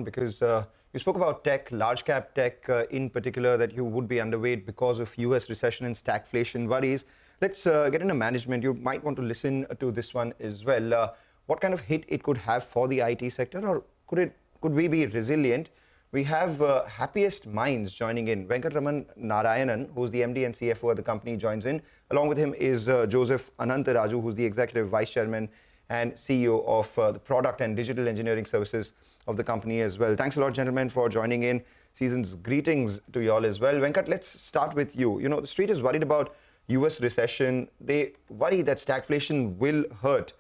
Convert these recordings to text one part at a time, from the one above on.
on because you spoke about tech, large cap tech in particular, that you would be underweight because of US recession and stagflation worries. Let's get into management. You might want to listen to this one as well. What kind of hit it could have for the IT sector, or could we be resilient? We have Happiest Minds joining in. Venkatraman Narayanan, who's the MD and CFO of the company, joins in. Along with him is Joseph Anantharaju, who's the Executive Vice Chairman and CEO of the Product and Digital Engineering Services of the company as well. Thanks a lot, gentlemen, for joining in. Season's greetings to you all as well. Venkat, let's start with you. You know, the street is worried about US recession. They worry that stagflation will hurt.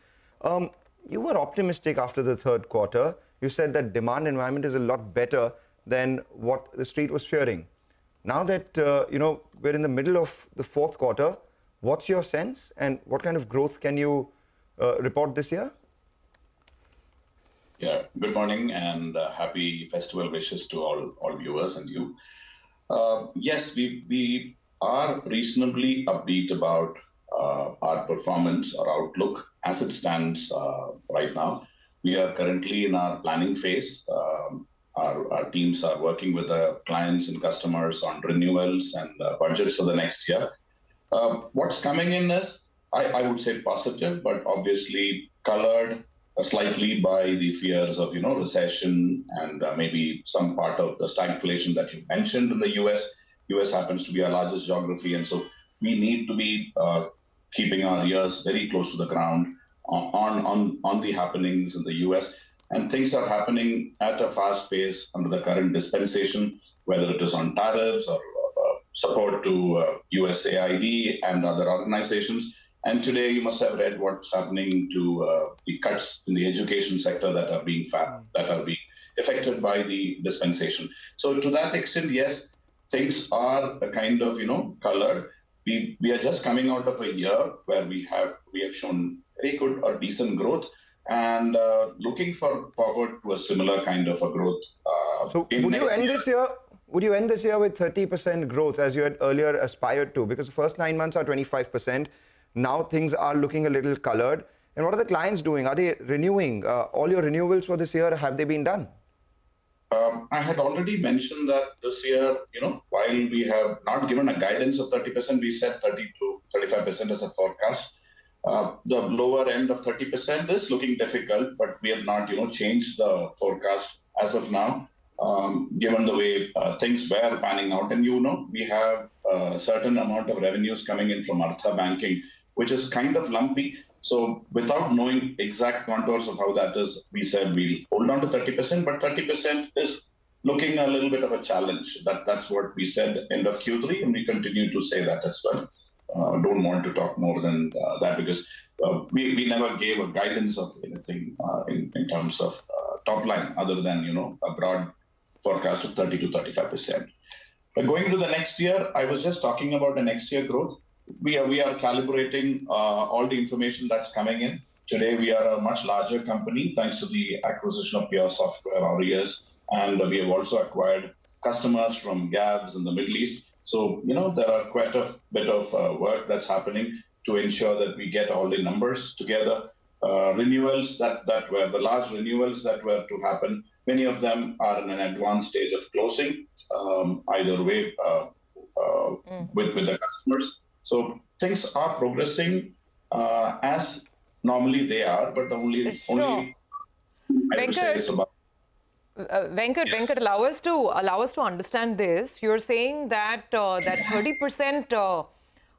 You were optimistic after the third quarter. You said that demand environment is a lot better than what the street was fearing. Now that, we're in the middle of the fourth quarter, what's your sense and what kind of growth can you report this year? Yeah, good morning and happy festival wishes to all viewers and you. Yes, we are reasonably upbeat about our performance, our outlook as it stands right now. We are currently in our planning phase. Our teams are working with the clients and customers on renewals and budgets for the next year. What's coming in is, I would say positive, but obviously colored slightly by the fears of recession and maybe some part of the stagflation that you mentioned in the US. US happens to be our largest geography, and so we need to be keeping our ears very close to the ground on the happenings in the US. And things are happening at a fast pace under the current dispensation, whether it is on tariffs or support to USAID and other organizations. And today you must have read what's happening to the cuts in the education sector that are being affected by the dispensation. So to that extent, yes, things are kind of colored. We are just coming out of a year where we have shown very good or decent growth, and looking forward to a similar kind of a growth. So would you end this year? Would you end this year with 30% growth as you had earlier aspired to? Because the first 9 months are 25%. Now things are looking a little colored. And what are the clients doing? Are they renewing? All your renewals for this year, have they been done? I had already mentioned that this year, while we have not given a guidance of 30%, we said 30 to 35% as a forecast. The lower end of 30% is looking difficult, but we have not, changed the forecast as of now, given the way things were panning out. And we have a certain amount of revenues coming in from Artha banking, which is kind of lumpy. So without knowing exact contours of how that is, we said we'll hold on to 30%, but 30% is looking a little bit of a challenge. That's what we said end of Q3, and we continue to say that as well. Don't want to talk more than that because we never gave a guidance of anything in terms of top line other than a broad forecast of 30 to 35%. But going to the next year, I was just talking about the next year growth. We are calibrating all the information that's coming in. Today, we are a much larger company thanks to the acquisition of Pure Software RES, and we have also acquired customers from Gabs in the Middle East. So, there are quite a bit of work that's happening to ensure that we get all the numbers together. Renewals that were the large renewals that were to happen, many of them are in an advanced stage of closing, either way with the customers. So things are progressing as normally they are, but the only I would say is about. Venkat, allow us to understand this. You're saying that that 30%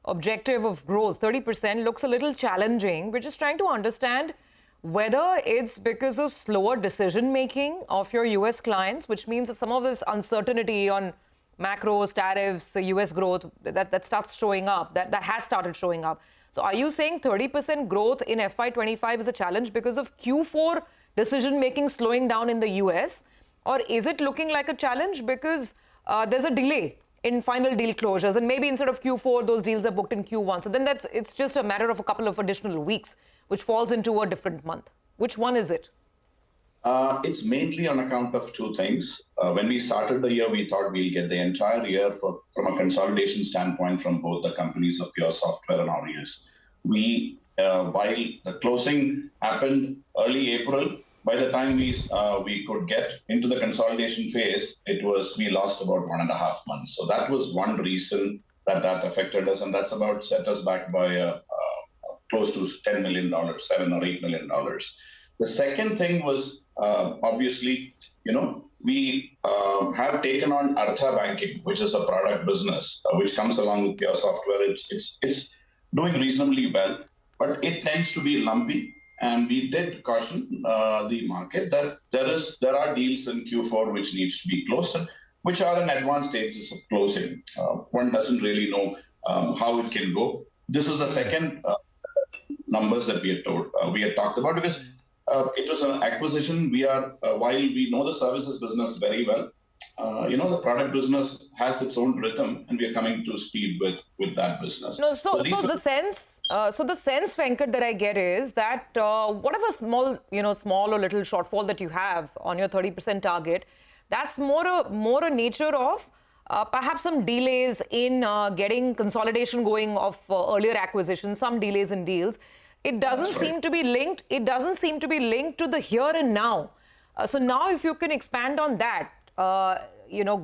objective of growth, 30% looks a little challenging. We're just trying to understand whether it's because of slower decision making of your US clients, which means that some of this uncertainty on macros, tariffs, US growth, that starts showing up, that has started showing up. So are you saying 30% growth in FY25 is a challenge because of Q4 decision-making slowing down in the US? Or is it looking like a challenge because there's a delay in final deal closures, and maybe instead of Q4, those deals are booked in Q1? So then it's just a matter of a couple of additional weeks, which falls into a different month. Which one is it? It's mainly on account of two things. When we started the year, we thought we'll get the entire year from a consolidation standpoint from both the companies of Pure Software and RES. While the closing happened early April, by the time we could get into the consolidation phase, we lost about 1.5 months. So that was one reason that affected us, and that's about set us back by close to $10 million, $7 or $8 million. The second thing was obviously, we have taken on Artha Banking, which is a product business, which comes along with pure software. It's doing reasonably well, but it tends to be lumpy. And we did caution the market that there are deals in Q4 which needs to be closed, which are in advanced stages of closing. One doesn't really know how it can go. This is the second numbers that we had talked about, because it was an acquisition. While we know the services business very well, the product business has its own rhythm, and we are coming to speed with that business. No, so the sense, Venkat, that I get is that whatever small or little shortfall that you have on your 30% target, that's more a nature of perhaps some delays in getting consolidation going of earlier acquisitions, some delays in deals. It doesn't seem to be linked. It doesn't seem to be linked to the here and now. So now, if you can expand on that,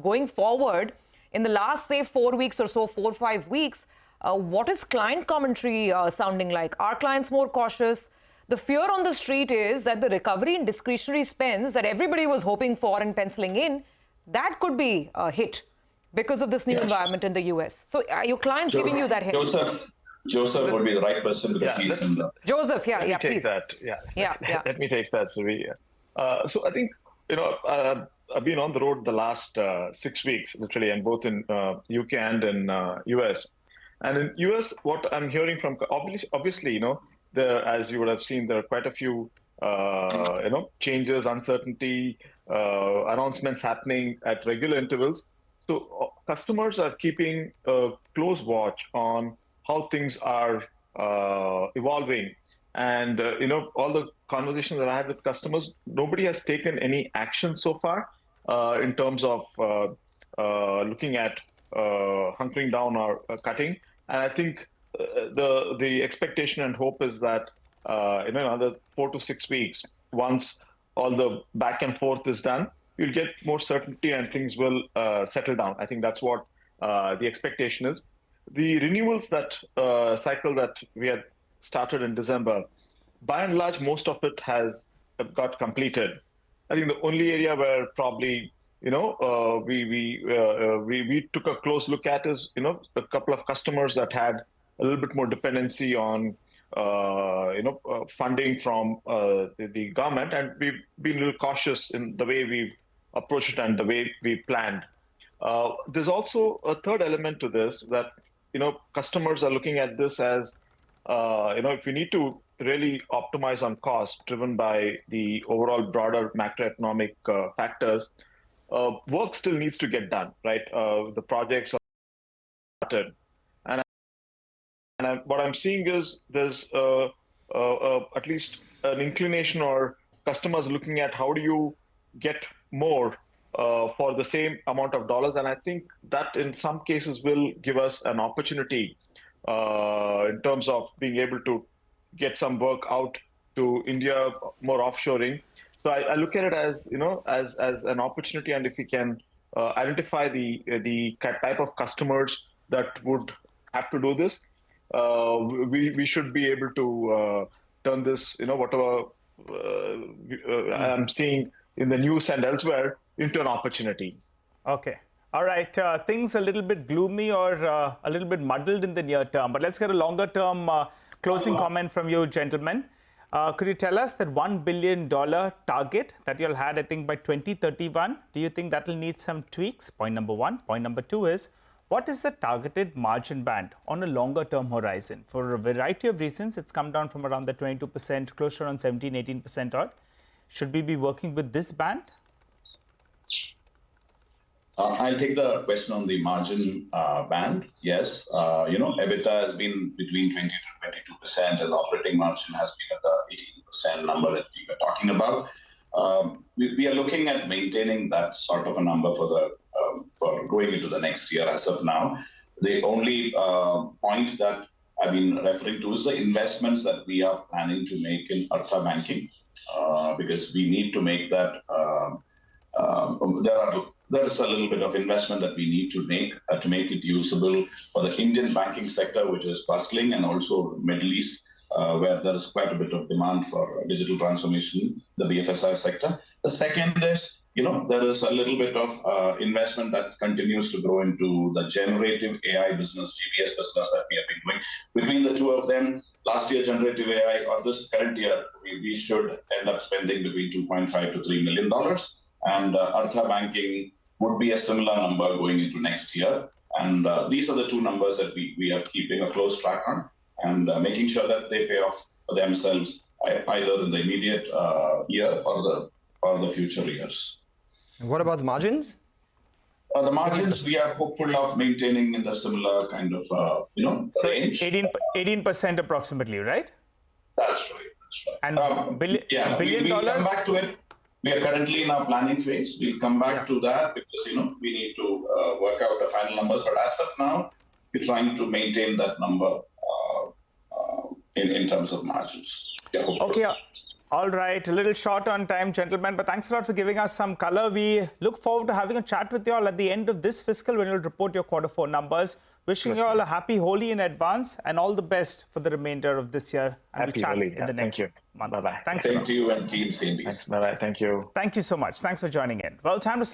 going forward in the last, say, 4 weeks or so, 4 or 5 weeks, what is client commentary sounding like? Are clients more cautious? The fear on the street is that the recovery in discretionary spends that everybody was hoping for and penciling in, that could be hit because of this new environment in the US. So are your clients giving you that hint? Joseph would be the right person because he's in the... Joseph, Let me take please. that. Yeah. Let me take that, Suvi. So I think, I've been on the road the last 6 weeks, literally, and both in UK and in US. And in US, what I'm hearing from, obviously, as you would have seen, there are quite a few, changes, uncertainty, announcements happening at regular intervals. So customers are keeping a close watch on how things are evolving. And, all the conversations that I had with customers, nobody has taken any action so far in terms of looking at hunkering down or cutting. And I think the expectation and hope is that in another 4 to 6 weeks, once all the back and forth is done, you'll get more certainty and things will settle down. I think that's what the expectation is. The renewals cycle that we had started in December, by and large, most of it has got completed. I think the only area where probably we took a close look at is a couple of customers that had a little bit more dependency on funding from the government, and we've been a little cautious in the way we've approached it and the way we planned. There's also a third element to this that customers are looking at this as if we need to really optimize on cost driven by the overall broader macroeconomic factors, work still needs to get done, right? The projects are started. And what I'm seeing is there's at least an inclination or customers looking at how do you get more for the same amount of dollars. And I think that in some cases will give us an opportunity in terms of being able to get some work out to India, more offshoring. So I look at it as as an opportunity, and if we can identify the type of customers that would have to do this, we should be able to turn this whatever I'm seeing in the news and elsewhere into an opportunity. Okay. All right. Things a little bit gloomy or a little bit muddled in the near term, but let's get a longer term closing comment from you, gentlemen. Could you tell us that $1 billion target that you'll had, I think, by 2031, do you think that will need some tweaks? Point number one. Point number two is, what is the targeted margin band on a longer term horizon? For a variety of reasons, it's come down from around the 22%, close to around 17-18% odd. Should we be working with this band? I'll take the question on the margin band. Yes, EBITDA has been between 20 to 22%, and operating margin has been at the 18% number that we were talking about. We are looking at maintaining that sort of a number for going into the next year as of now. The only point that I've been referring to is the investments that we are planning to make in Artha Banking. because we need to make that. There is a little bit of investment that we need to make it usable for the Indian banking sector, which is bustling, and also Middle East, where there is quite a bit of demand for digital transformation, the BFSI sector. The second is, there is a little bit of investment that continues to grow into the generative AI business, GBS business that we have been doing. Between the two of them, last year generative AI, or this current year, we should end up spending between $2.5 to $3 million. And Artha Banking would be a similar number going into next year. And these are the two numbers that we are keeping a close track on, and making sure that they pay off for themselves either in the immediate year or the future years. And what about the margins? The margins, we are hopeful of maintaining in the similar kind of range. 18% approximately, right? That's right. And $1 billion. We'll come back to it. We are currently in our planning phase. We'll come back to that because we need to work out the final numbers. But as of now, we're trying to maintain that number in terms of margins. Yeah, okay. All right, a little short on time, gentlemen, but thanks a lot for giving us some color. We look forward to having a chat with you all at the end of this fiscal when you'll report your Q4 numbers. Wishing you all a happy Holi in advance and all the best for the remainder of this year. And Happy Holi. In the next month. Bye-bye. Thanks. Same to you and Team CNBC. Thanks. Bye-bye. Thank you. Thank you so much. Thanks for joining in. Well, time to